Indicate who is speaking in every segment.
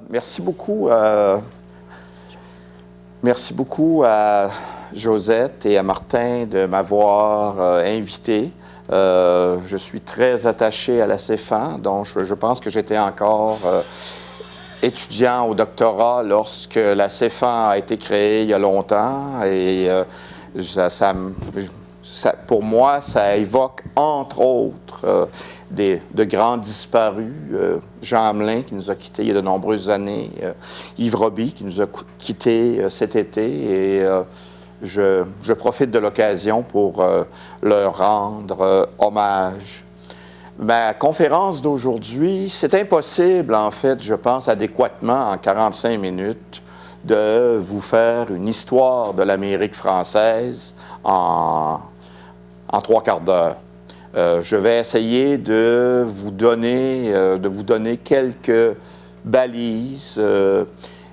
Speaker 1: Merci beaucoup à Josette et à Martin de m'avoir invité. Je suis très attaché à la CFAN, donc je pense que j'étais encore étudiant au doctorat lorsque la CFAN a été créée il y a longtemps et pour moi, ça évoque entre autres de grands disparus. Jean Hamelin qui nous a quittés il y a de nombreuses années, Yves Roby qui nous a quittés cet été et je profite de l'occasion pour leur rendre hommage. Ma conférence d'aujourd'hui, c'est impossible en fait, je pense adéquatement en 45 minutes de vous faire une histoire de l'Amérique française en 3/4 d'heure. Je vais essayer de vous donner quelques balises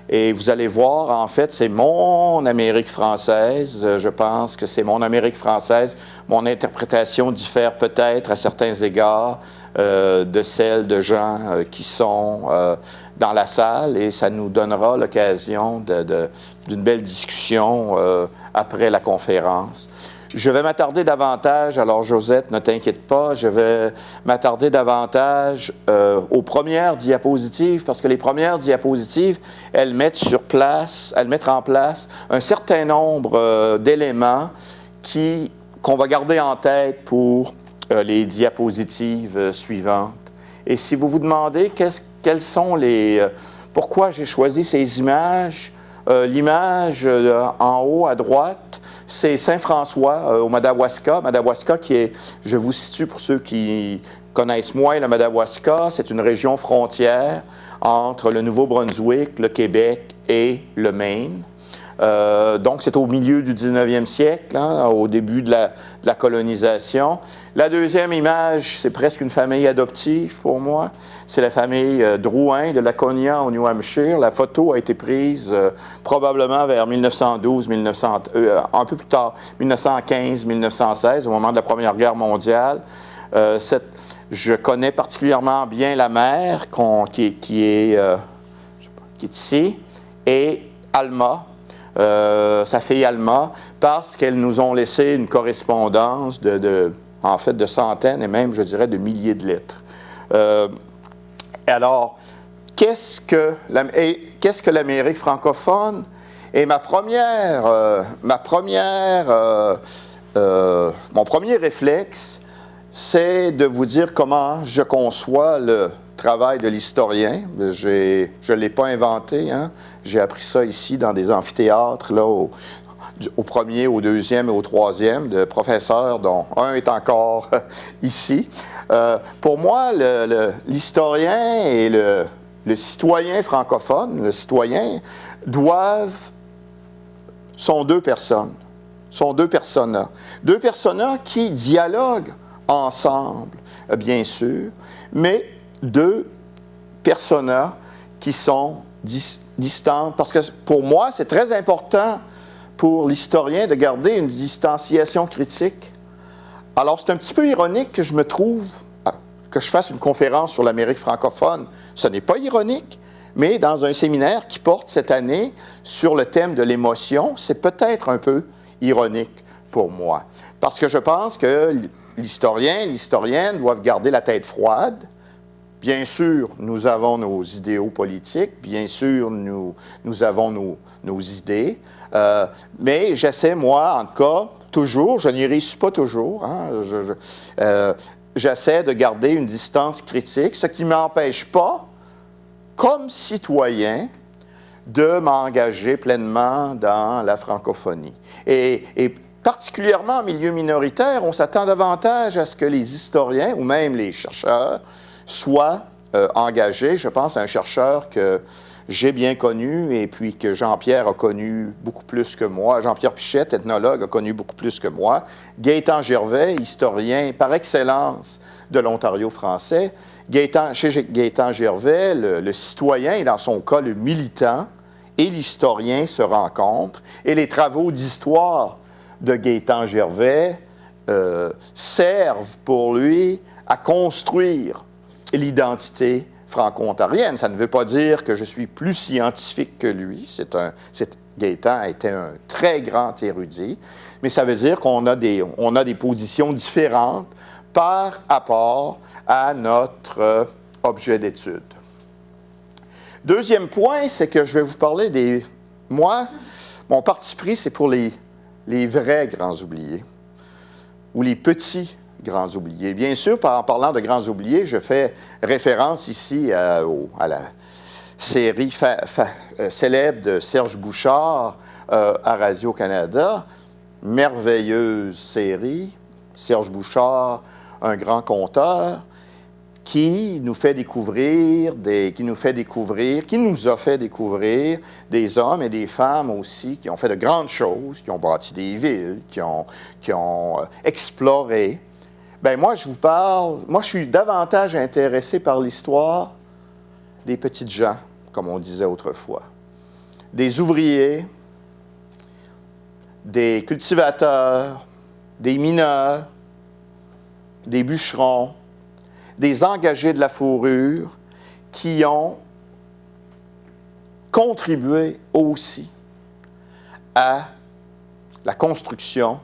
Speaker 1: et vous allez voir, en fait, c'est mon Amérique française. Je pense que c'est mon Amérique française. Mon interprétation diffère peut-être à certains égards de celle de gens qui sont dans la salle et ça nous donnera l'occasion d'une belle discussion après la conférence. Je vais m'attarder davantage, alors Josette, ne t'inquiète pas, je vais m'attarder davantage aux premières diapositives, parce que les premières diapositives, elles mettent en place un certain nombre d'éléments qu'on va garder en tête pour les diapositives suivantes. Et si vous vous demandez quelles sont pourquoi j'ai choisi ces images, l'image en haut à droite, c'est Saint-François au Madawaska. Madawaska qui est, je vous situe pour ceux qui connaissent moins le Madawaska, c'est une région frontière entre le Nouveau-Brunswick, le Québec et le Maine. Donc, c'est au milieu du 19e siècle, hein, au début de la colonisation. La deuxième image, c'est presque une famille adoptive pour moi. C'est la famille Drouin de Laconia au New Hampshire. La photo a été prise probablement vers 1912, un peu plus tard, 1915-1916, au moment de la Première Guerre mondiale. Je connais particulièrement bien la mère qui est ici, et Alma, sa fille Alma, parce qu'elles nous ont laissé une correspondance en fait de centaines et même, je dirais, de milliers de lettres. Alors, qu'est-ce que l'Amérique francophone? Et mon premier réflexe, c'est de vous dire comment je conçois le travail de l'historien. Je ne l'ai pas inventé, hein? J'ai appris ça ici dans des amphithéâtres, là, au premier, au deuxième et au troisième, de professeurs dont un est encore ici. Pour moi, l'historien et le citoyen francophone, le citoyen, sont deux personnes. Sont deux personas. Deux personas qui dialoguent ensemble, bien sûr, mais deux personas qui sont distantes. Parce que pour moi, c'est très important pour l'historien de garder une distanciation critique. Alors, c'est un petit peu ironique que je me trouve, que je fasse une conférence sur l'Amérique francophone. Ce n'est pas ironique, mais dans un séminaire qui porte cette année sur le thème de l'émotion, c'est peut-être un peu ironique pour moi. Parce que je pense que l'historien, l'historienne doivent garder la tête froide. Bien sûr, nous avons nos idéaux politiques, bien sûr, nous avons nos idées, mais j'essaie, moi, en tout cas, toujours, je n'y réussis pas toujours, hein, j'essaie de garder une distance critique, ce qui ne m'empêche pas, comme citoyen, de m'engager pleinement dans la francophonie. Et particulièrement en milieu minoritaire, on s'attend davantage à ce que les historiens ou même les chercheurs soient engagés. Je pense à un chercheur que j'ai bien connu et puis que Jean-Pierre a connu beaucoup plus que moi. Jean-Pierre Pichette, ethnologue, a connu beaucoup plus que moi. Gaétan Gervais, historien par excellence de l'Ontario français. Chez Gaétan Gervais, le citoyen et dans son cas le militant et l'historien se rencontrent et les travaux d'histoire de Gaétan Gervais servent pour lui à construire l'identité franco-ontarienne. Ça ne veut pas dire que je suis plus scientifique que lui. Gaétan était un très grand érudit, mais ça veut dire qu'on a des positions différentes par rapport à notre objet d'étude. Deuxième point, c'est que je vais vous parler Moi, mon parti pris, c'est pour les vrais grands oubliés ou les petits grands oubliés. Bien sûr, en parlant de grands oubliés, je fais référence ici à la série célèbre de Serge Bouchard à Radio-Canada. Merveilleuse série. Serge Bouchard, un grand conteur, qui nous a fait découvrir des hommes et des femmes aussi qui ont fait de grandes choses, qui ont bâti des villes, qui ont exploré. Bien, moi, je suis davantage intéressé par l'histoire des petites gens, comme on disait autrefois, des ouvriers, des cultivateurs, des mineurs, des bûcherons, des engagés de la fourrure qui ont contribué aussi à la construction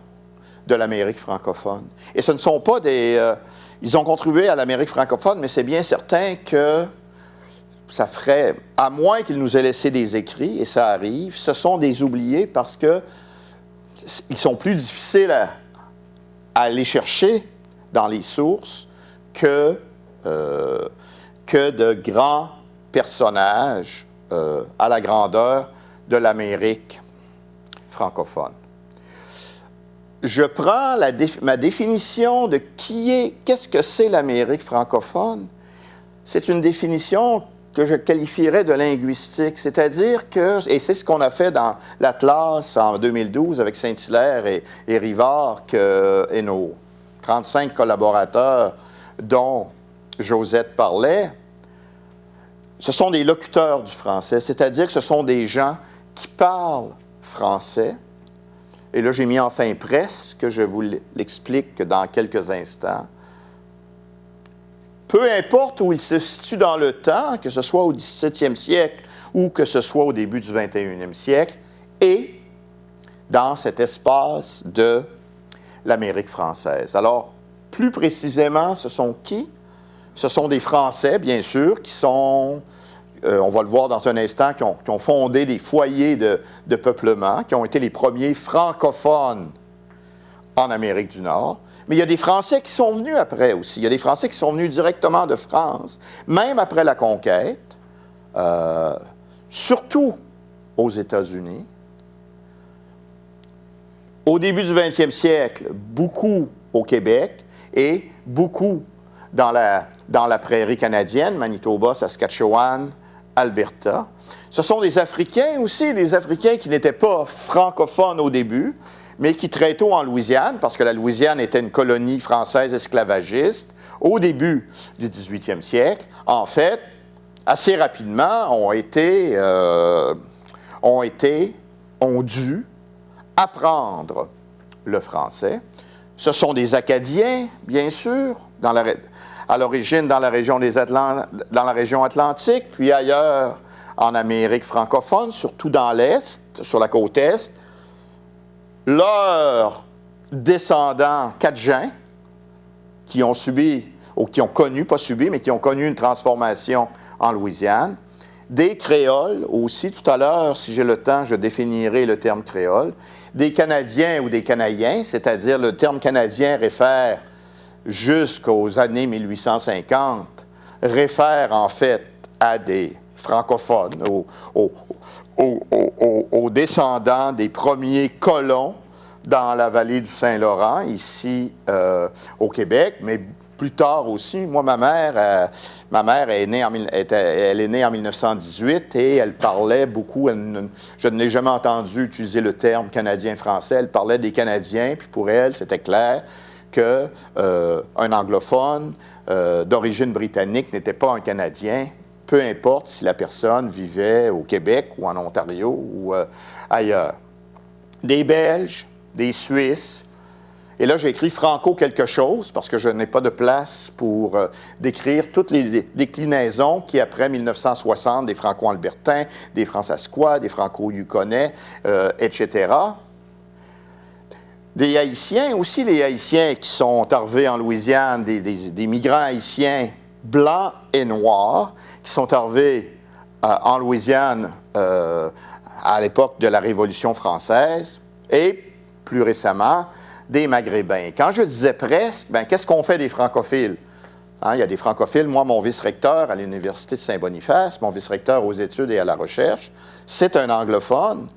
Speaker 1: de l'Amérique francophone. Et ce ne sont pas ils ont contribué à l'Amérique francophone, mais c'est bien certain que ça ferait, à moins qu'ils nous aient laissé des écrits, et ça arrive, ce sont des oubliés parce qu'ils sont plus difficiles à aller chercher dans les sources que de grands personnages à la grandeur de l'Amérique francophone. Je prends ma définition de qu'est-ce que c'est l'Amérique francophone. C'est une définition que je qualifierais de linguistique, c'est-à-dire que, et c'est ce qu'on a fait dans l'Atlas en 2012 avec Saint-Hilaire et Rivard et nos 35 collaborateurs dont Josette parlait, ce sont des locuteurs du français, c'est-à-dire que ce sont des gens qui parlent français. Et là, j'ai mis en fin presse, que je vous l'explique dans quelques instants. Peu importe où ils se situent dans le temps, que ce soit au 17e siècle ou que ce soit au début du 21e siècle, et dans cet espace de l'Amérique française. Alors, plus précisément, ce sont qui? Ce sont des Français, bien sûr, qui sont, on va le voir dans un instant, qui ont fondé des foyers de peuplement, qui ont été les premiers francophones en Amérique du Nord. Mais il y a des Français qui sont venus après aussi. Il y a des Français qui sont venus directement de France, même après la conquête, surtout aux États-Unis. Au début du 20e siècle, beaucoup au Québec et beaucoup dans la prairie canadienne, Manitoba, Saskatchewan, Alberta. Ce sont des Africains aussi, des Africains qui n'étaient pas francophones au début, mais qui très tôt en Louisiane, parce que la Louisiane était une colonie française esclavagiste, au début du 18e siècle, en fait, assez rapidement, ont dû apprendre le français. Ce sont des Acadiens, bien sûr, à l'origine dans la région atlantique, puis ailleurs en Amérique francophone, surtout dans l'Est, sur la côte Est. Leurs descendants Cadjins, qui ont subi, ou qui ont connu, pas subi, mais qui ont connu une transformation en Louisiane. Des créoles aussi, tout à l'heure, si j'ai le temps, je définirai le terme créole. Des Canadiens ou des Canadiens, c'est-à-dire le terme canadien réfère jusqu'aux années 1850, réfère en fait à des francophones, aux descendants des premiers colons dans la vallée du Saint-Laurent, ici au Québec, mais plus tard aussi. Moi, ma mère est née elle est née en 1918 et elle parlait beaucoup, je ne l'ai jamais entendu utiliser le terme canadien-français, elle parlait des Canadiens, puis pour elle, c'était clair qu'un anglophone d'origine britannique n'était pas un Canadien, peu importe si la personne vivait au Québec ou en Ontario ou ailleurs. Des Belges, des Suisses Et là, j'ai écrit Franco quelque chose, parce que je n'ai pas de place pour décrire toutes les déclinaisons qui, après 1960, des Franco-Albertains, des Fransaskois, des Franco-Yukonnais, etc. Des Haïtiens, aussi les Haïtiens qui sont arrivés en Louisiane, des migrants haïtiens blancs et noirs, qui sont arrivés en Louisiane à l'époque de la Révolution française, et plus récemment, des Maghrébins. Quand je disais presque, bien, qu'est-ce qu'on fait des francophiles? Hein, il y a des francophiles. Moi, mon vice-recteur à l'Université de Saint-Boniface, mon vice-recteur aux études et à la recherche, c'est un anglophone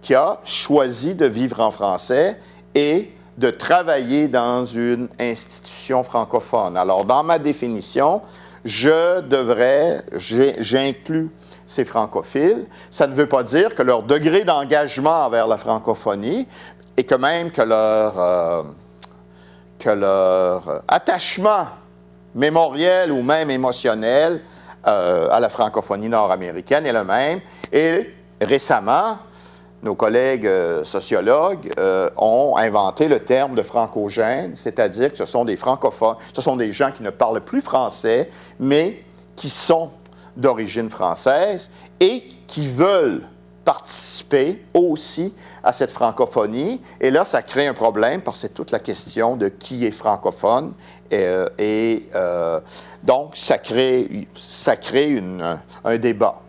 Speaker 1: qui a choisi de vivre en français et de travailler dans une institution francophone. Alors, dans ma définition, j'inclus ces francophiles. Ça ne veut pas dire que leur degré d'engagement envers la francophonie et que même que leur attachement mémoriel ou même émotionnel à la francophonie nord-américaine est le même. Et récemment, nos collègues sociologues ont inventé le terme de francogène, c'est-à-dire que ce sont des francophones, ce sont des gens qui ne parlent plus français, mais qui sont d'origine française et qui veulent participer aussi à cette francophonie. Et là, ça crée un problème parce que c'est toute la question de qui est francophone. Donc, ça crée un débat.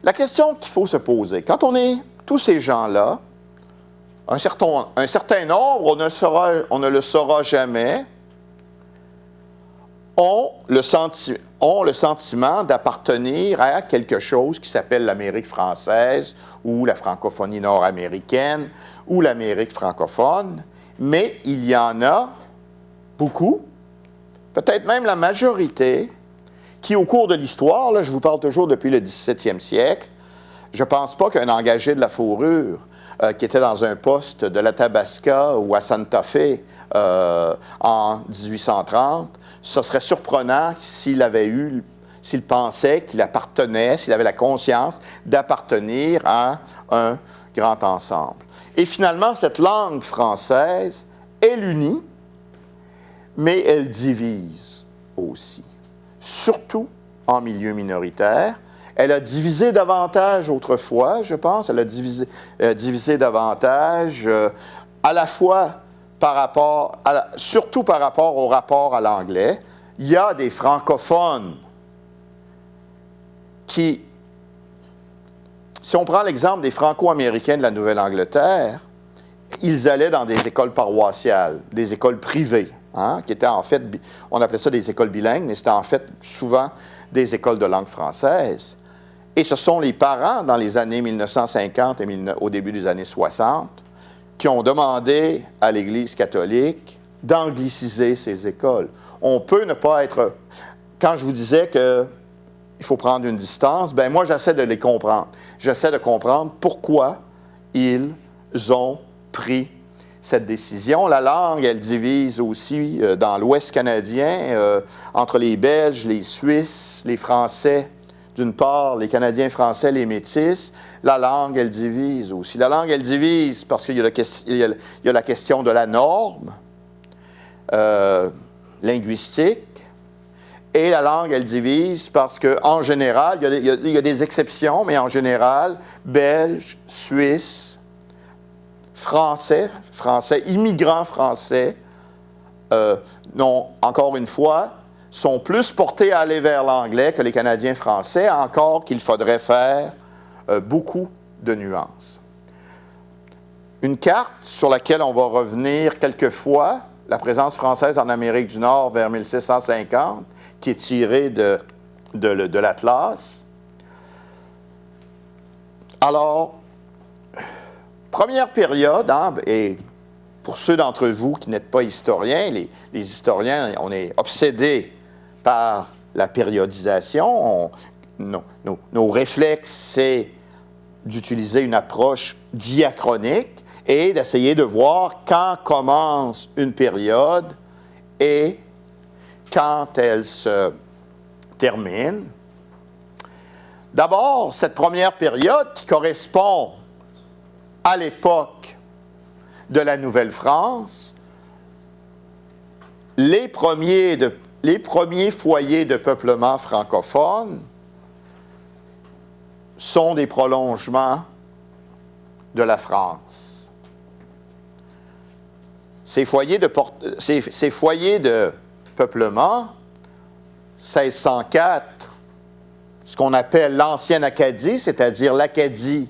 Speaker 1: La question qu'il faut se poser, quand on est tous ces gens-là, un certain nombre, on ne le saura jamais, ont le sentiment d'appartenir à quelque chose qui s'appelle l'Amérique française ou la francophonie nord-américaine ou l'Amérique francophone, mais il y en a beaucoup, peut-être même la majorité, qui au cours de l'histoire, là, je vous parle toujours depuis le 17e siècle, je ne pense pas qu'un engagé de la fourrure qui était dans un poste de l'Athabasca ou à Santa Fe en 1830, ce serait surprenant s'il pensait qu'il appartenait, s'il avait la conscience d'appartenir à un grand ensemble. Et finalement, cette langue française, elle unit, mais elle divise aussi, surtout en milieu minoritaire. Elle a divisé davantage autrefois, je pense. Elle a divisé davantage à la fois surtout par rapport au rapport à l'anglais. Il y a des francophones qui, si on prend l'exemple des Franco-Américains de la Nouvelle-Angleterre, ils allaient dans des écoles paroissiales, des écoles privées, hein, qui étaient en fait, on appelait ça des écoles bilingues, mais c'était en fait souvent des écoles de langue française. Et ce sont les parents, dans les années 1950 et au début des années 60, qui ont demandé à l'Église catholique d'angliciser ces écoles. On peut ne pas être... Quand je vous disais qu'il faut prendre une distance, bien moi, j'essaie de les comprendre. J'essaie de comprendre pourquoi ils ont pris cette décision. La langue, elle divise aussi dans l'Ouest canadien, entre les Belges, les Suisses, les Français, d'une part, les Canadiens français, les Métis. La langue, elle divise aussi. La langue, elle divise parce qu'il y a la question de la norme linguistique. Et la langue, elle divise parce qu'en général, il y a des exceptions, mais en général, Belges, Suisses, Français, immigrants français, encore une fois, sont plus portés à aller vers l'anglais que les Canadiens français, encore qu'il faudrait faire beaucoup de nuances. Une carte sur laquelle on va revenir quelquefois, la présence française en Amérique du Nord vers 1650, qui est tirée de l'Atlas. Alors, première période, hein, et pour ceux d'entre vous qui n'êtes pas historiens, les historiens, on est obsédés par la périodisation. Nos réflexes, c'est d'utiliser une approche diachronique et d'essayer de voir quand commence une période et quand elle se termine. D'abord, cette première période qui correspond à l'époque de la Nouvelle-France, les premiers foyers de peuplement francophone sont des prolongements de la France. Ces foyers de peuplement, 1604, ce qu'on appelle l'ancienne Acadie, c'est-à-dire l'Acadie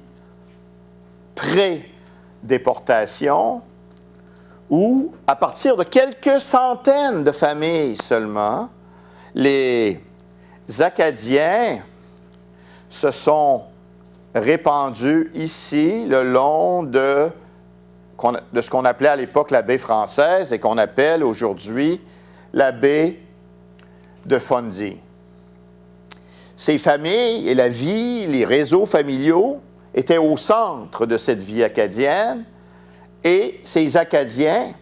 Speaker 1: pré-déportation, où, à partir de quelques centaines de familles seulement, les Acadiens se sont répandus ici le long de ce qu'on appelait à l'époque la baie française et qu'on appelle aujourd'hui la baie de Fundy. Ces familles et la vie, les réseaux familiaux étaient au centre de cette vie acadienne et ces Acadiens,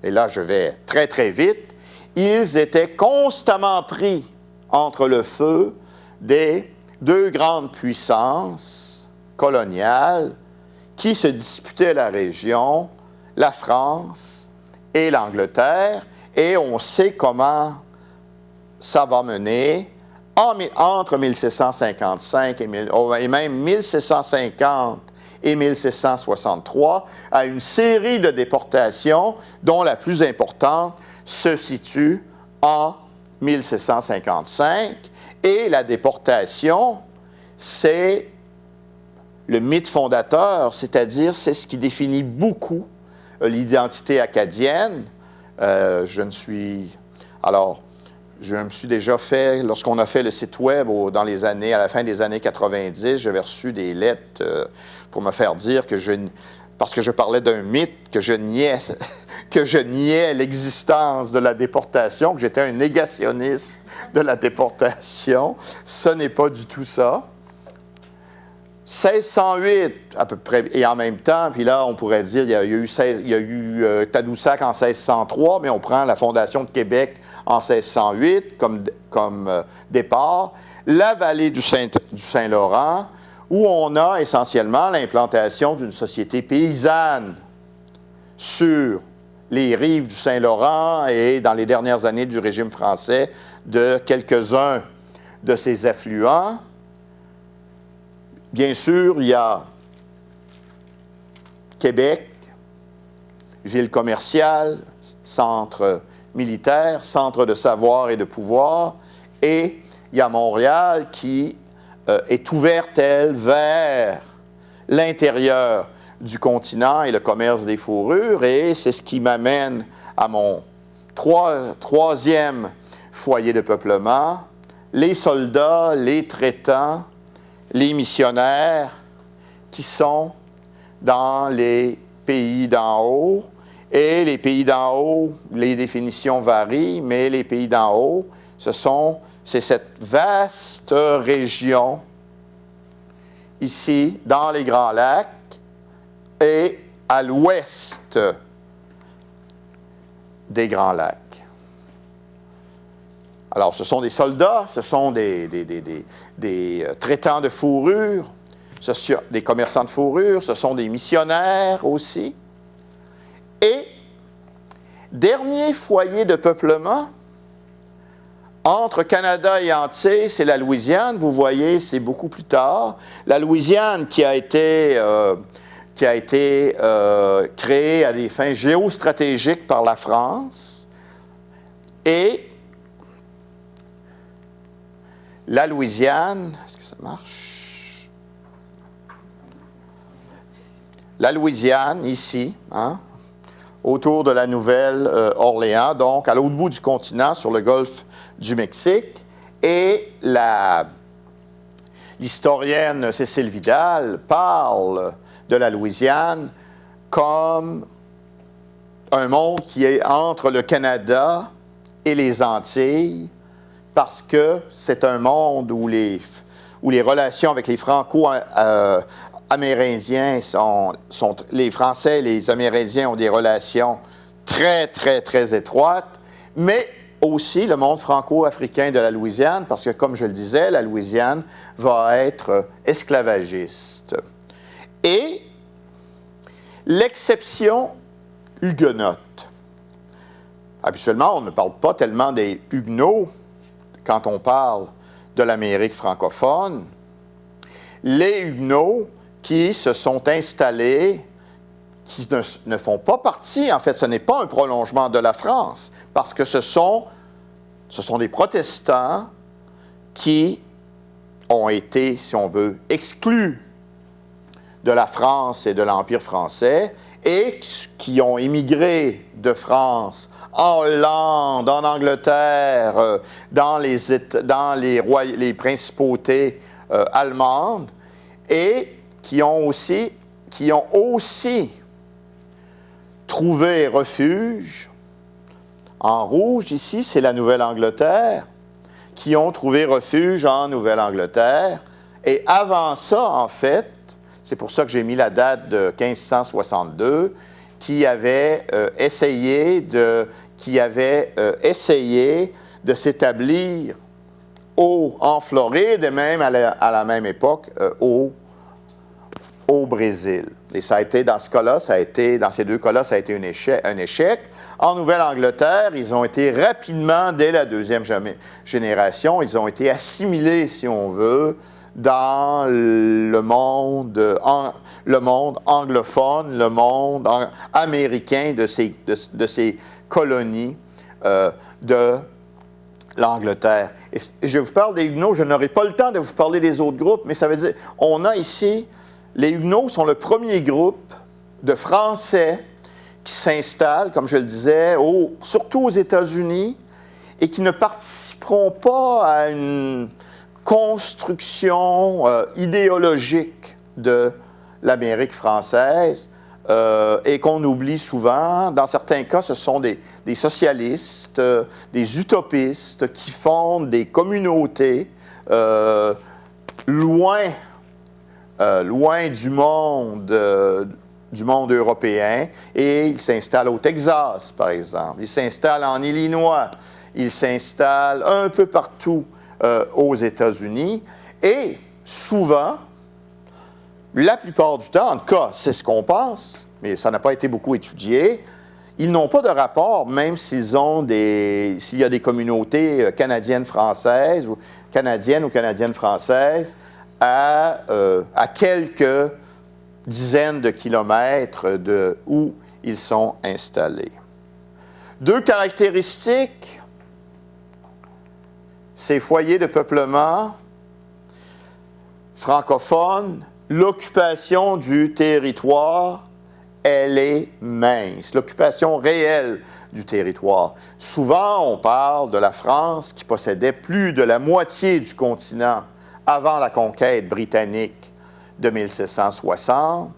Speaker 1: et là je vais très très vite, ils étaient constamment pris entre le feu des deux grandes puissances coloniales qui se disputaient la région, la France et l'Angleterre, et on sait comment ça va mener entre 1755 et même 1750 et 1763 à une série de déportations dont la plus importante se situe en 1755. Et la déportation, c'est le mythe fondateur, c'est-à-dire c'est ce qui définit beaucoup l'identité acadienne. Je me suis déjà fait, lorsqu'on a fait le site web à la fin des années 90, j'avais reçu des lettres pour me faire dire parce que je parlais d'un mythe, que je niais l'existence de la déportation, que j'étais un négationniste de la déportation. Ce n'est pas du tout ça. 1608, à peu près, et en même temps, puis là, on pourrait dire, il y a eu Tadoussac en 1603, mais on prend la fondation de Québec en 1608 comme départ, la vallée du Saint-Laurent, où on a essentiellement l'implantation d'une société paysanne sur les rives du Saint-Laurent et dans les dernières années du régime français de quelques-uns de ses affluents. Bien sûr, il y a Québec, ville commerciale, centre militaire, centre de savoir et de pouvoir, et il y a Montréal qui est ouverte, elle, vers l'intérieur du continent et le commerce des fourrures, et c'est ce qui m'amène à mon troisième foyer de peuplement, les soldats, les traitants, les missionnaires qui sont dans les pays d'en haut. Et les pays d'en haut, les définitions varient, mais les pays d'en haut, c'est cette vaste région ici, dans les Grands Lacs, et à l'ouest des Grands Lacs. Alors, ce sont des soldats, ce sont des traitants de fourrure, des commerçants de fourrure, ce sont des missionnaires aussi. Et, dernier foyer de peuplement, entre Canada et Antilles, c'est la Louisiane. Vous voyez, c'est beaucoup plus tard. La Louisiane qui a été créée à des fins géostratégiques par la France. Et la Louisiane, est-ce que ça marche? La Louisiane, ici, autour de la Nouvelle-Orléans, donc à l'autre bout du continent, sur le golfe du Mexique, et l'historienne Cécile Vidal parle de la Louisiane comme un monde qui est entre le Canada et les Antilles, parce que c'est un monde où les relations avec les Franco-Amérindiens les Français et les Amérindiens ont des relations très, très, très étroites, mais aussi le monde franco-africain de la Louisiane, parce que, comme je le disais, la Louisiane va être esclavagiste. Et l'exception huguenote. habituellement, on ne parle pas tellement des Huguenots quand on parle de l'Amérique francophone. Les Huguenots qui se sont installés, qui ne font pas partie, en fait, ce n'est pas un prolongement de la France, parce que ce sont des protestants qui ont été, si on veut, exclus de la France et de l'Empire français et qui ont émigré de France en Hollande, en Angleterre, dans les principautés allemandes et qui ont aussi trouvé refuge. En rouge, ici, c'est la Nouvelle-Angleterre, qui ont trouvé refuge en Nouvelle-Angleterre. Et avant ça, en fait, c'est pour ça que j'ai mis la date de 1562, qui avait essayé de s'établir en Floride et même à la même époque au Brésil. Et ça a été, dans ces deux cas-là, ça a été un échec. En Nouvelle-Angleterre, ils ont été rapidement, dès la deuxième génération, ils ont été assimilés, si on veut, dans le monde anglophone, le monde américain de ces colonies de l'Angleterre. Et je vous parle des Huguenots, je n'aurai pas le temps de vous parler des autres groupes, mais ça veut dire, on a ici, les Huguenots sont le premier groupe de Français qui s'installent, comme je le disais, surtout aux États-Unis, et qui ne participeront pas à une construction idéologique de l'Amérique française et qu'on oublie souvent. Dans certains cas, ce sont des socialistes, des utopistes qui fondent des communautés loin du monde européen, et ils s'installent au Texas, par exemple. Ils s'installent en Illinois. Ils s'installent un peu partout aux États-Unis. Et souvent, la plupart du temps, en tout cas, c'est ce qu'on pense, mais ça n'a pas été beaucoup étudié, ils n'ont pas de rapport, même s'il y a des communautés canadiennes-françaises ou canadiennes-françaises, à quelques dizaines de kilomètres de où ils sont installés. Deux caractéristiques: ces foyers de peuplement francophones, l'occupation du territoire, elle est mince, l'occupation réelle du territoire. Souvent, on parle de la France qui possédait plus de la moitié du continent avant la conquête britannique de 1760.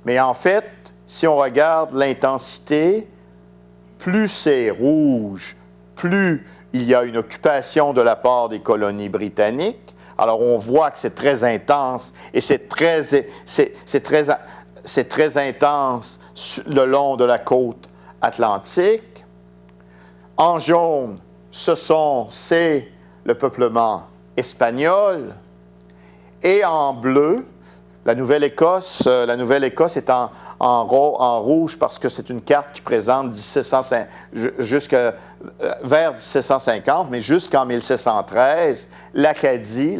Speaker 1: Mais en fait, si on regarde l'intensité, plus c'est rouge, plus il y a une occupation de la part des colonies britanniques. Alors, on voit que c'est très intense et c'est très intense le long de la côte atlantique. En jaune, c'est le peuplement espagnol. Et en bleu, la Nouvelle-Écosse est en rouge parce que c'est une carte qui présente vers 1750, mais jusqu'en 1713, l'Acadie,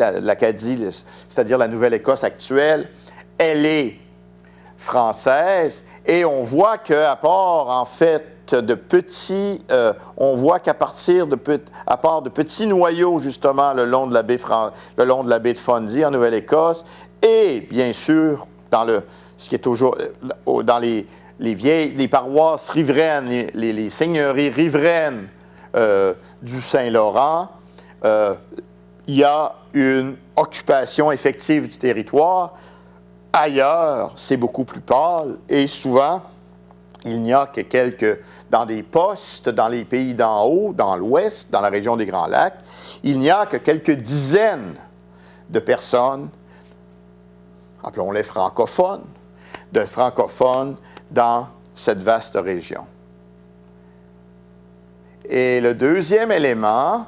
Speaker 1: c'est-à-dire la Nouvelle-Écosse actuelle, elle est française. Et on voit qu'à part, en fait, on voit qu'à part de petits noyaux, justement, le long de la baie de Fundy en Nouvelle-Écosse, et bien sûr, ce qui est toujours dans les paroisses riveraines, les seigneuries riveraines du Saint-Laurent, il y a une occupation effective du territoire. Ailleurs, c'est beaucoup plus pâle et souvent, il n'y a que dans des postes, dans les pays d'en haut, dans l'ouest, dans la région des Grands Lacs, il n'y a que quelques dizaines de personnes, appelons-les francophones, dans cette vaste région. Et le deuxième élément,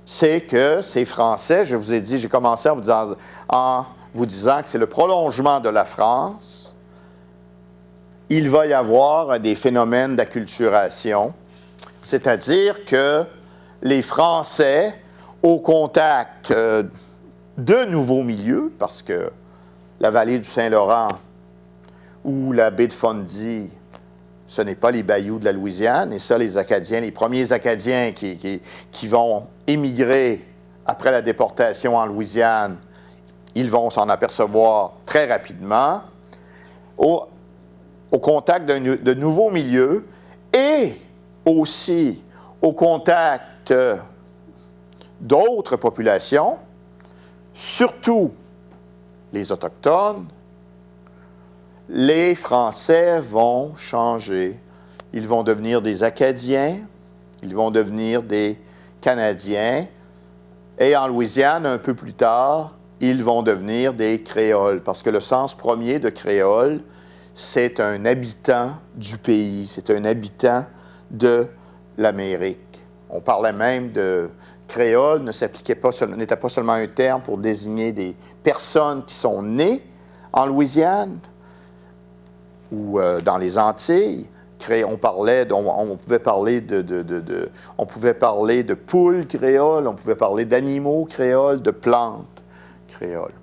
Speaker 1: c'est que ces Français, je vous ai dit, j'ai commencé en vous disant que c'est le prolongement de la France. il va y avoir des phénomènes d'acculturation, c'est-à-dire que les Français, au contact de nouveaux milieux, parce que la vallée du Saint-Laurent ou la baie de Fundy, ce n'est pas les bayous de la Louisiane, et ça, les Acadiens, les premiers Acadiens qui vont émigrer après la déportation en Louisiane, ils vont s'en apercevoir très rapidement, au contact de nouveaux milieux et aussi au contact d'autres populations, surtout les Autochtones, les Français vont changer. Ils vont devenir des Acadiens, ils vont devenir des Canadiens, et en Louisiane, un peu plus tard, ils vont devenir des Créoles, parce que le sens premier de Créole, c'est un habitant du pays, c'est un habitant de l'Amérique. On parlait même de créole, n'était pas seulement un terme pour désigner des personnes qui sont nées en Louisiane ou dans les Antilles. On pouvait parler de poules créoles, on pouvait parler d'animaux créoles, de plantes créoles.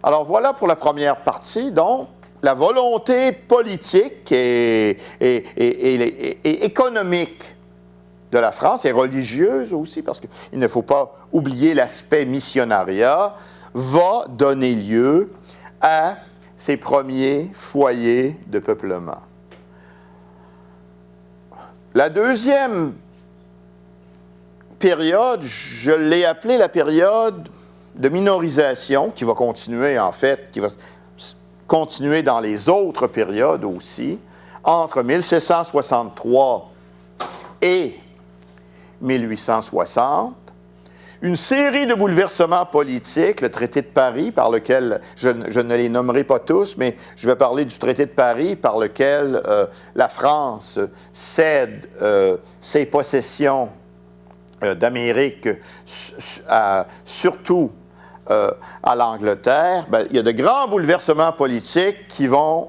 Speaker 1: Alors voilà pour la première partie, donc la volonté politique et économique de la France, et religieuse aussi, parce qu'il ne faut pas oublier l'aspect missionnariat, va donner lieu à ces premiers foyers de peuplement. La deuxième période, je l'ai appelée la période de minorisation, qui va continuer en fait, qui va continuer dans les autres périodes aussi, entre 1763 et 1860, une série de bouleversements politiques, le traité de Paris, par lequel, je ne les nommerai pas tous, mais je vais parler du traité de Paris, par lequel la France cède ses possessions d'Amérique, surtout à l'Angleterre. Bien, il y a de grands bouleversements politiques qui vont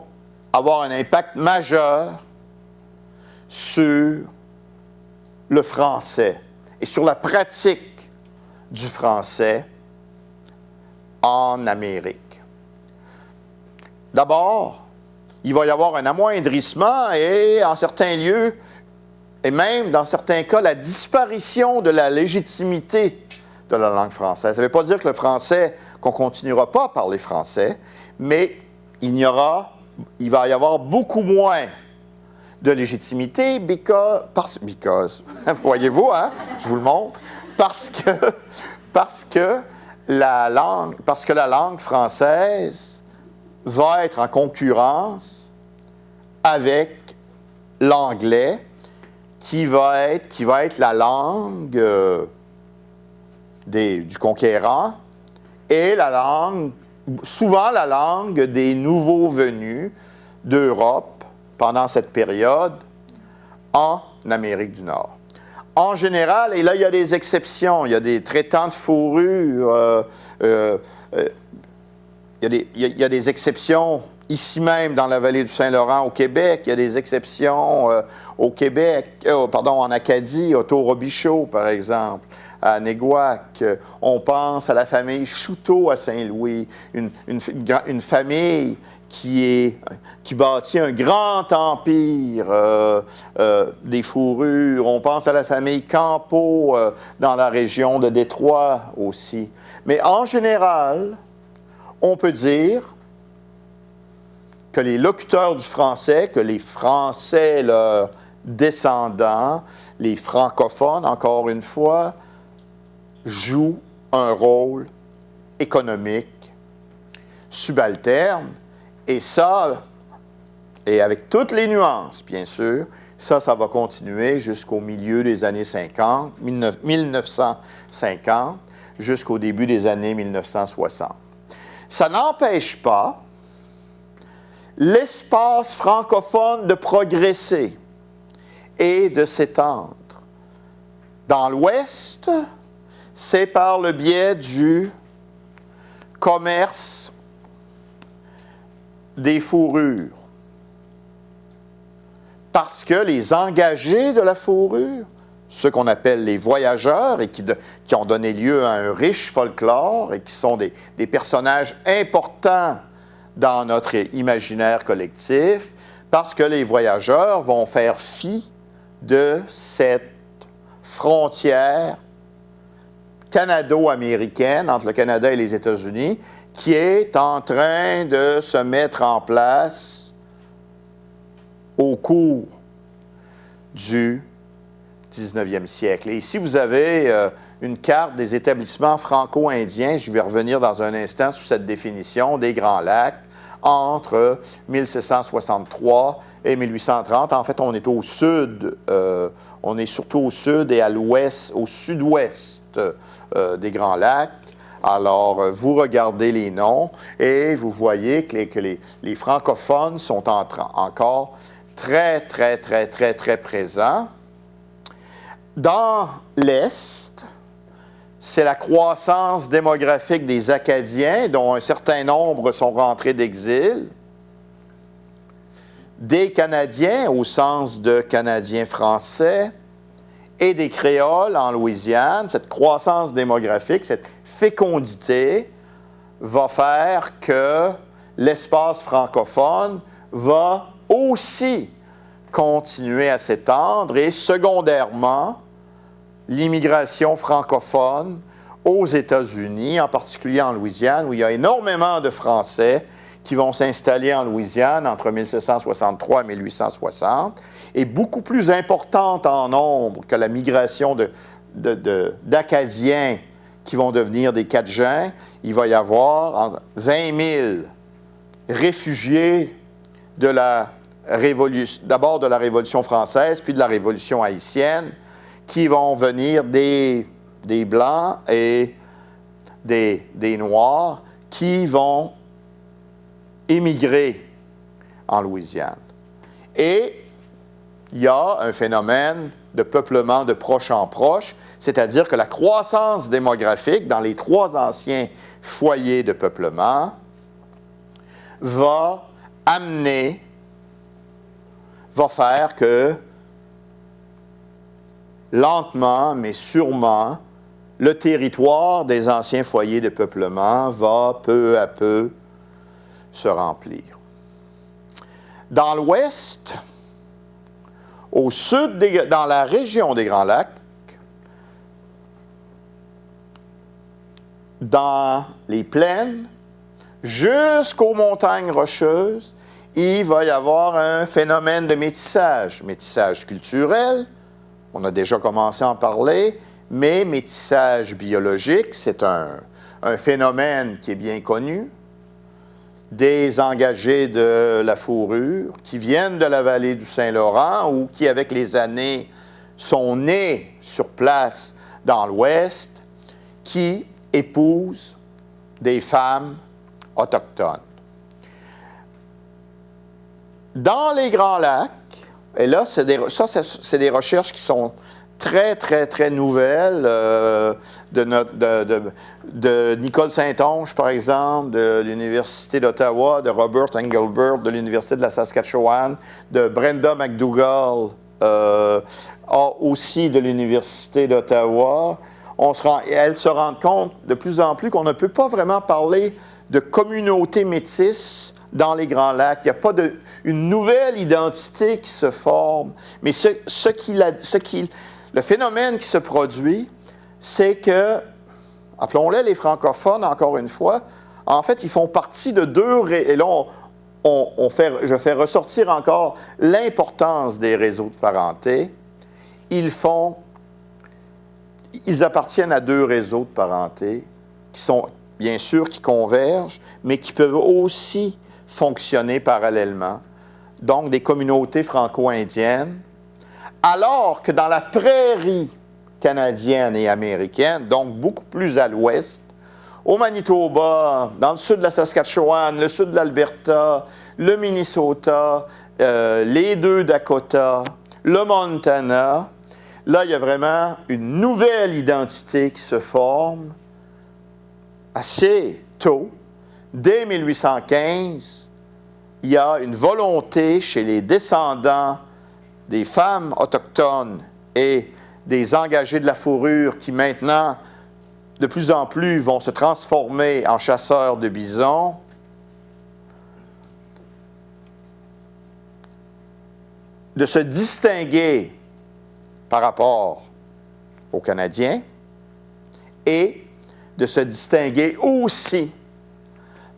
Speaker 1: avoir un impact majeur sur le français et sur la pratique du français en Amérique. D'abord, il va y avoir un amoindrissement et, en certains lieux, et même dans certains cas, la disparition de la légitimité de la langue française. Ça ne veut pas dire que le français, qu'on ne continuera pas à parler français, mais il va y avoir beaucoup moins de légitimité because voyez-vous, hein, je vous le montre, parce que la langue française va être en concurrence avec l'anglais, qui va être la langue du conquérant et souvent la langue des nouveaux venus d'Europe pendant cette période en Amérique du Nord. En général, et là, il y a des exceptions, il y a des traitants de fourrure, il y a des exceptions ici même dans la vallée du Saint-Laurent au Québec, il y a des exceptions en Acadie, au Taux-Robichaud, par exemple, à Néguac. On pense à la famille Chouteau à Saint-Louis, une famille qui bâtit un grand empire des fourrures. On pense à la famille Campeau dans la région de Détroit aussi. Mais en général, on peut dire que les locuteurs du français, que les Français, leurs descendants, les francophones, encore une fois, jouent un rôle économique subalterne. Et ça, et avec toutes les nuances, bien sûr, ça va continuer jusqu'au milieu des années 50, 1950, jusqu'au début des années 1960. Ça n'empêche pas l'espace francophone de progresser et de s'étendre. Dans l'Ouest, c'est par le biais du commerce des fourrures. parce que les engagés de la fourrure, ceux qu'on appelle les voyageurs et qui ont donné lieu à un riche folklore et qui sont des personnages importants dans notre imaginaire collectif, parce que les voyageurs vont faire fi de cette frontière canado-américaine entre le Canada et les États-Unis qui est en train de se mettre en place au cours du 19e siècle. Et ici, vous avez une carte des établissements franco-indiens. Je vais revenir dans un instant sur cette définition des Grands Lacs entre 1763 et 1830. En fait, on est au sud, on est surtout au sud et à l'ouest, au sud-ouest des Grands Lacs. Alors, vous regardez les noms et vous voyez que les francophones sont encore très, très, très, très, très présents. Dans l'Est, c'est la croissance démographique des Acadiens, dont un certain nombre sont rentrés d'exil, des Canadiens au sens de Canadiens français, et des Créoles en Louisiane. Cette croissance démographique, cette fécondité va faire que l'espace francophone va aussi continuer à s'étendre et secondairement, l'immigration francophone aux États-Unis, en particulier en Louisiane, où il y a énormément de Français qui vont s'installer en Louisiane entre 1763 et 1860, est beaucoup plus importante en nombre que la migration d'Acadiens qui vont devenir des Cajuns. Il va y avoir 20 000 réfugiés de la Révolution, d'abord de la Révolution française, puis de la Révolution haïtienne, qui vont venir des Blancs et des Noirs, qui vont émigrer en Louisiane. Et il y a un phénomène de peuplement de proche en proche, c'est-à-dire que la croissance démographique dans les trois anciens foyers de peuplement va faire que lentement, mais sûrement, le territoire des anciens foyers de peuplement va peu à peu se remplir. Dans l'ouest, au sud, dans la région des Grands Lacs, dans les plaines, jusqu'aux montagnes rocheuses, il va y avoir un phénomène de métissage culturel, on a déjà commencé à en parler, mais métissage biologique, c'est un phénomène qui est bien connu. Des engagés de la fourrure qui viennent de la vallée du Saint-Laurent ou qui, avec les années, sont nés sur place dans l'Ouest, qui épousent des femmes autochtones. Dans les Grands Lacs, et là, c'est des recherches qui sont très, très, très nouvelles de Nicole Saint-Onge, par exemple, de l'Université d'Ottawa, de Robert Engelbert, de l'Université de la Saskatchewan, de Brenda McDougall, aussi de l'Université d'Ottawa. Elles se rendent compte de plus en plus qu'on ne peut pas vraiment parler de communauté métisse dans les Grands Lacs. Il n'y a pas une nouvelle identité qui se forme, mais le phénomène qui se produit, c'est que, appelons-les les francophones, encore une fois, en fait, ils font partie de deux... Et là, je fais ressortir encore l'importance des réseaux de parenté. Ils appartiennent à deux réseaux de parenté qui sont, bien sûr, qui convergent, mais qui peuvent aussi fonctionner parallèlement. Donc, des communautés franco-indiennes, alors que dans la prairie canadienne et américaine, donc beaucoup plus à l'ouest, au Manitoba, dans le sud de la Saskatchewan, le sud de l'Alberta, le Minnesota, les deux Dakota, le Montana, là, il y a vraiment une nouvelle identité qui se forme assez tôt. Dès 1815, il y a une volonté chez les descendants des femmes autochtones et des engagés de la fourrure qui maintenant, de plus en plus, vont se transformer en chasseurs de bisons, de se distinguer par rapport aux Canadiens et de se distinguer aussi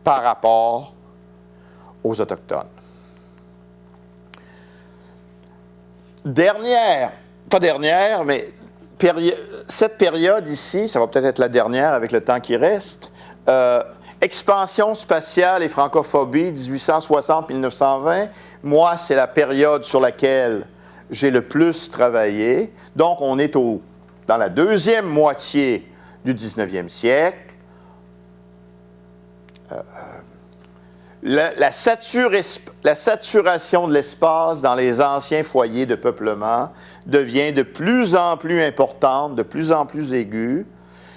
Speaker 1: par rapport aux Autochtones. Cette période ici, ça va peut-être être la dernière avec le temps qui reste, expansion spatiale et francophobie, 1860-1920, moi, c'est la période sur laquelle j'ai le plus travaillé. Donc, on est dans la deuxième moitié du 19e siècle. La saturation de l'espace dans les anciens foyers de peuplement devient de plus en plus importante, de plus en plus aiguë.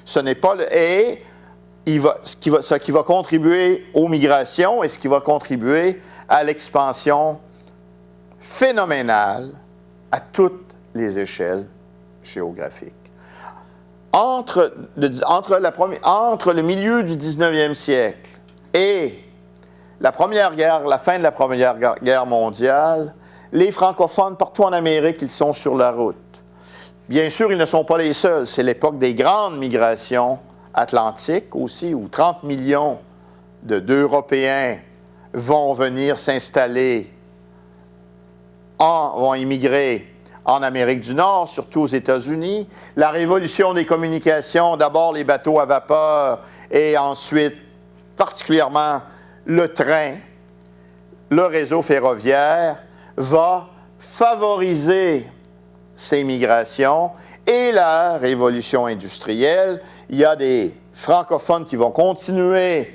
Speaker 1: Ce n'est pas ce qui va contribuer aux migrations et ce qui va contribuer à l'expansion phénoménale à toutes les échelles géographiques. Entre le milieu du 19e siècle et la fin de la Première Guerre mondiale, les francophones partout en Amérique, ils sont sur la route. Bien sûr, ils ne sont pas les seuls. C'est l'époque des grandes migrations atlantiques aussi, où 30 millions d'Européens vont venir s'installer, vont immigrer en Amérique du Nord, surtout aux États-Unis. La révolution des communications, d'abord les bateaux à vapeur et ensuite, particulièrement, le train, le réseau ferroviaire, va favoriser ces migrations et la révolution industrielle. Il y a des francophones qui vont continuer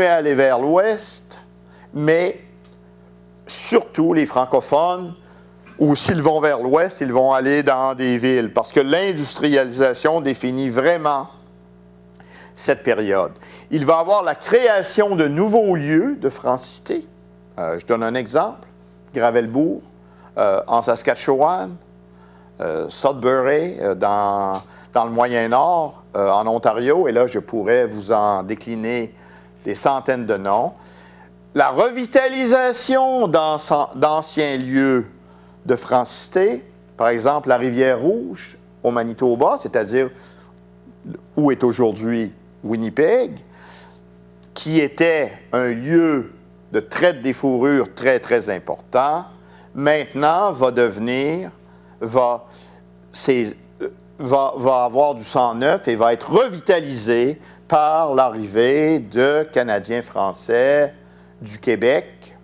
Speaker 1: à aller vers l'ouest, mais surtout les francophones, ou s'ils vont vers l'ouest, ils vont aller dans des villes, parce que l'industrialisation définit vraiment cette période. Il va y avoir la création de nouveaux lieux de francité. Je donne un exemple. Gravelbourg, en Saskatchewan, Sudbury, dans le Moyen-Nord, en Ontario, et là, je pourrais vous en décliner des centaines de noms. La revitalisation d'anciens lieux de francité, par exemple la Rivière-Rouge au Manitoba, c'est-à-dire où est aujourd'hui Winnipeg, qui était un lieu de traite des fourrures très, très important, maintenant va avoir du sang neuf et va être revitalisé par l'arrivée de Canadiens français du Québec,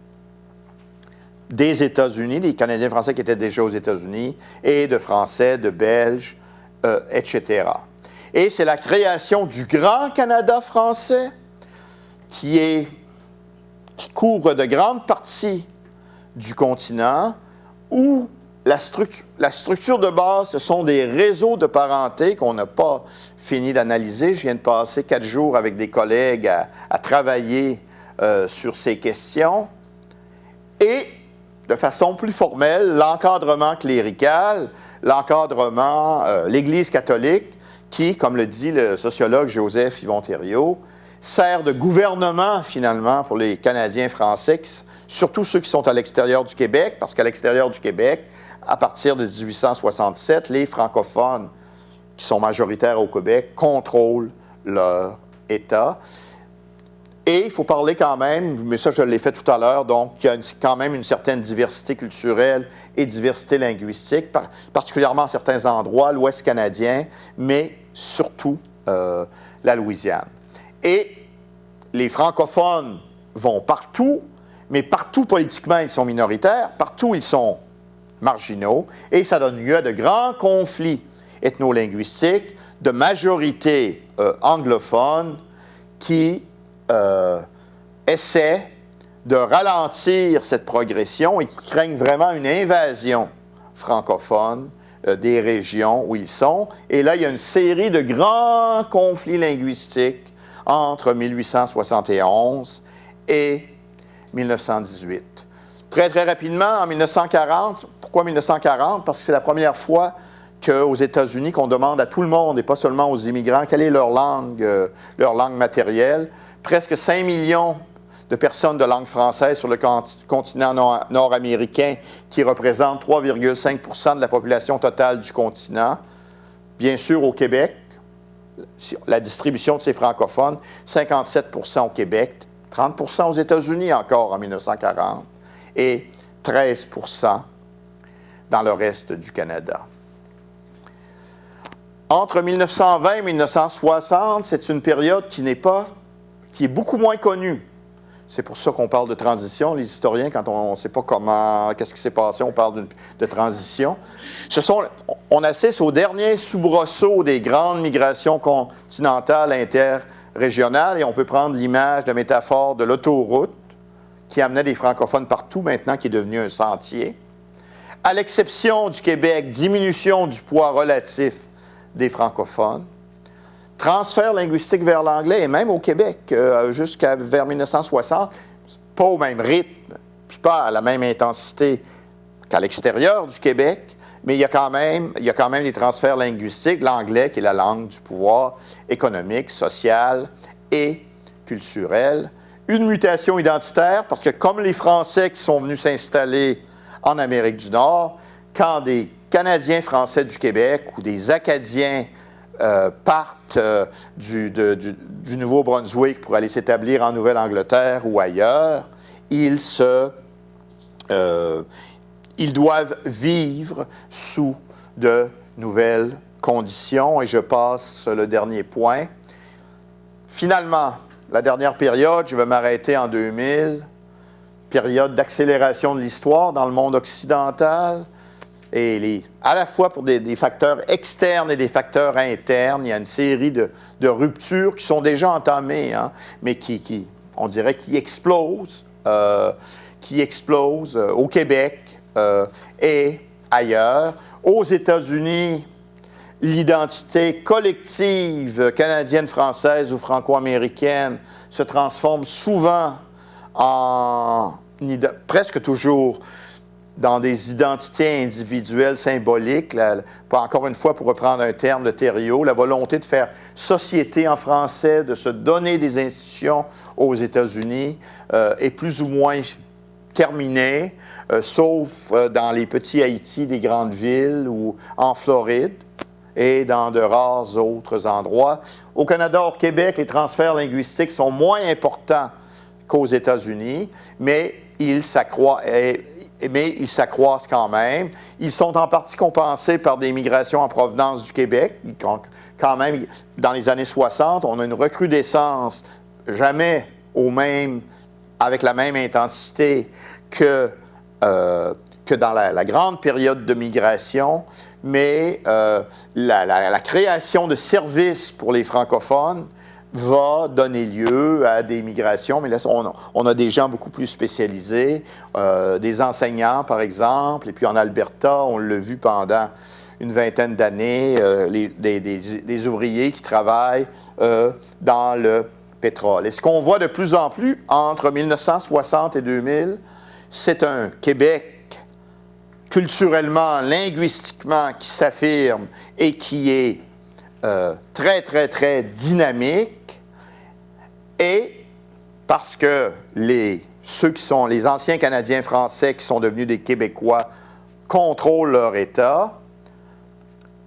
Speaker 1: des États-Unis, les Canadiens français qui étaient déjà aux États-Unis, et de Français, de Belges, etc. Et c'est la création du Grand Canada français qui couvre de grandes parties du continent où la structure de base, ce sont des réseaux de parenté qu'on n'a pas fini d'analyser. Je viens de passer 4 jours avec des collègues à travailler sur ces questions. Et, de façon plus formelle, l'encadrement clérical, l'Église catholique, qui, comme le dit le sociologue Joseph Yvon-Thériault, sert de gouvernement, finalement, pour les Canadiens français, surtout ceux qui sont à l'extérieur du Québec, parce qu'à l'extérieur du Québec, à partir de 1867, les francophones qui sont majoritaires au Québec contrôlent leur État. Et il faut parler quand même, mais ça je l'ai fait tout à l'heure, donc il y a quand même une certaine diversité culturelle et diversité linguistique, particulièrement à certains endroits, l'Ouest canadien, mais surtout la Louisiane. Et les francophones vont partout, mais partout politiquement ils sont minoritaires, partout ils sont marginaux, et ça donne lieu à de grands conflits ethno-linguistiques, de majorité anglophone qui essaient de ralentir cette progression et qui craignent vraiment une invasion francophone des régions où ils sont. Et là, il y a une série de grands conflits linguistiques entre 1871 et 1918. Très, très rapidement, en 1940, pourquoi 1940? Parce que c'est la première fois qu'aux États-Unis, qu'on demande à tout le monde, et pas seulement aux immigrants, quelle est leur langue matérielle. Presque 5 millions de personnes de langue française sur le continent nord-américain, qui représentent 3,5 % de la population totale du continent. Bien sûr, au Québec, la distribution de ces francophones, 57 % au Québec, 30 % aux États-Unis encore en 1940, et 13 % dans le reste du Canada. Entre 1920 et 1960, c'est une période qui est beaucoup moins connue. C'est pour ça qu'on parle de transition. Les historiens, quand on ne sait pas qu'est-ce qui s'est passé, on parle de transition. On assiste au dernier soubresaut des grandes migrations continentales interrégionales, et on peut prendre l'image de métaphore de l'autoroute qui amenait des francophones partout, maintenant qui est devenu un sentier. À l'exception du Québec, diminution du poids relatif des francophones, transfert linguistique vers l'anglais, et même au Québec, jusqu'à vers 1960, pas au même rythme, puis pas à la même intensité qu'à l'extérieur du Québec, mais il y a quand même des transferts linguistiques, l'anglais qui est la langue du pouvoir économique, social et culturel. Une mutation identitaire, parce que comme les Français qui sont venus s'installer en Amérique du Nord, quand des Canadiens français du Québec ou des Acadiens partent du Nouveau-Brunswick pour aller s'établir en Nouvelle-Angleterre ou ailleurs, ils doivent vivre sous de nouvelles conditions. Et je passe le dernier point. Finalement, la dernière période, je vais m'arrêter en 2000, période d'accélération de l'histoire dans le monde occidental. Et à la fois pour des facteurs externes et des facteurs internes, il y a une série de ruptures qui sont déjà entamées, hein, mais on dirait, qui explosent au Québec et ailleurs. Aux États-Unis, l'identité collective canadienne, française ou franco-américaine se transforme souvent presque toujours dans des identités individuelles symboliques. Encore une fois, pour reprendre un terme de Thériault, la volonté de faire société en français, de se donner des institutions aux États-Unis est plus ou moins terminée, sauf dans les petits Haïti des grandes villes ou en Floride et dans de rares autres endroits. Au Canada, hors Québec, les transferts linguistiques sont moins importants qu'aux États-Unis, mais ils s'accroissent quand même. Ils sont en partie compensés par des migrations en provenance du Québec. Quand même, dans les années 60, on a une recrudescence, jamais avec la même intensité que dans la grande période de migration, mais la création de services pour les francophones va donner lieu à des migrations, mais là, on a des gens beaucoup plus spécialisés, des enseignants, par exemple, et puis en Alberta, on l'a vu pendant une vingtaine d'années, des ouvriers qui travaillent dans le pétrole. Et ce qu'on voit de plus en plus entre 1960 et 2000, c'est un Québec culturellement, linguistiquement, qui s'affirme et qui est très, très, très dynamique. Et parce que ceux qui sont les anciens Canadiens français qui sont devenus des Québécois contrôlent leur État,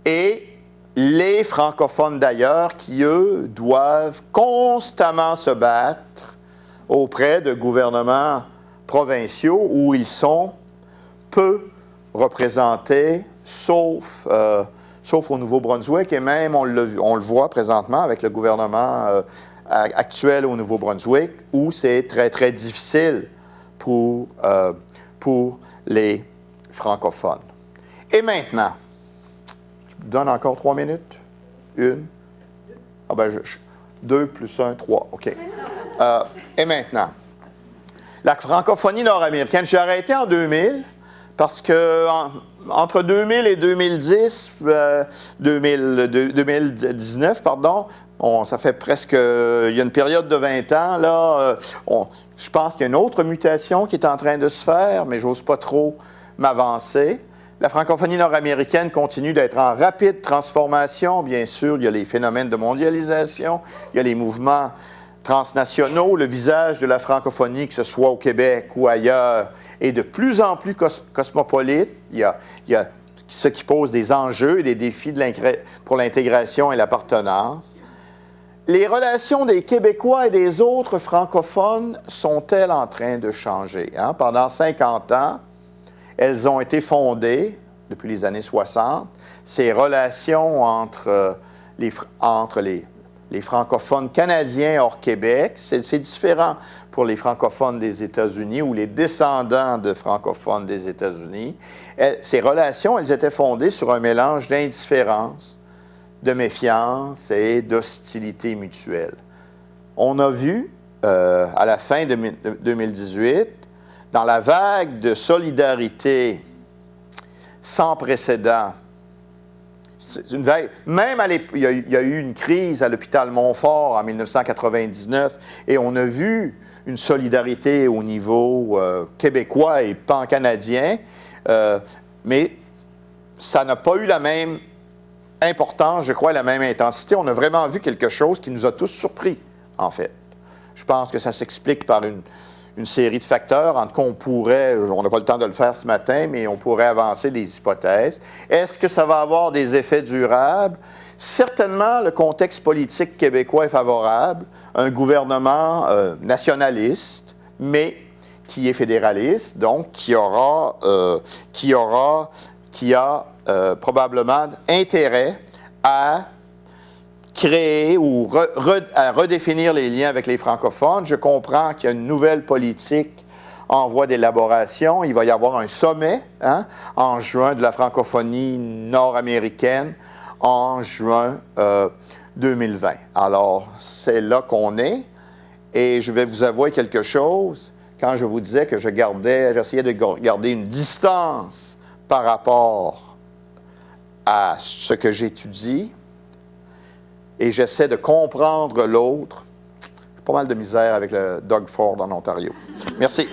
Speaker 1: et les francophones d'ailleurs qui, eux, doivent constamment se battre auprès de gouvernements provinciaux où ils sont peu représentés, sauf au Nouveau-Brunswick, et même on le voit présentement avec le gouvernement actuel au Nouveau-Brunswick, où c'est très, très difficile pour les francophones. Et maintenant, je vous donne encore 3 minutes. 1. Ah ben, 2 plus 1, 3. OK. Et maintenant, la francophonie nord-américaine, j'ai arrêté en 2000 parce que entre 2000 et 2010, 2019, pardon, ça fait presque, il y a une période de 20 ans, là, je pense qu'il y a une autre mutation qui est en train de se faire, mais j'ose pas trop m'avancer. La francophonie nord-américaine continue d'être en rapide transformation. Bien sûr, il y a les phénomènes de mondialisation, il y a les mouvements transnationaux. Le visage de la francophonie, que ce soit au Québec ou ailleurs, est de plus en plus cosmopolite. Il y a ce qui pose des enjeux et des défis pour l'intégration et l'appartenance. Les relations des Québécois et des autres francophones sont-elles en train de changer? Hein? Pendant 50 ans, elles ont été fondées, depuis les années 60, ces relations entre les francophones canadiens hors Québec. C'est différent pour les francophones des États-Unis ou les descendants de francophones des États-Unis. Ces relations, elles étaient fondées sur un mélange d'indifférence, de méfiance et d'hostilité mutuelle. On a vu, à la fin de 2018, dans la vague de solidarité sans précédent, une vague, même il y a eu une crise à l'hôpital Montfort en 1999 et on a vu une solidarité au niveau québécois et pan-canadien, mais ça n'a pas eu la même importance, je crois, la même intensité. On a vraiment vu quelque chose qui nous a tous surpris, en fait. Je pense que ça s'explique par une série de facteurs. En tout cas, on n'a pas le temps de le faire ce matin, mais on pourrait avancer des hypothèses. Est-ce que ça va avoir des effets durables? Certainement, le contexte politique québécois est favorable. Un gouvernement nationaliste, mais qui est fédéraliste, donc qui a probablement intérêt à créer ou à redéfinir les liens avec les francophones. Je comprends qu'il y a une nouvelle politique en voie d'élaboration. Il va y avoir un sommet en juin de la francophonie nord-américaine en juin 2020. Alors, c'est là qu'on est. Et je vais vous avouer quelque chose. Quand je vous disais que j'essayais de garder une distance par rapport à ce que j'étudie, et j'essaie de comprendre l'autre. J'ai pas mal de misère avec le Doug Ford en Ontario. Merci.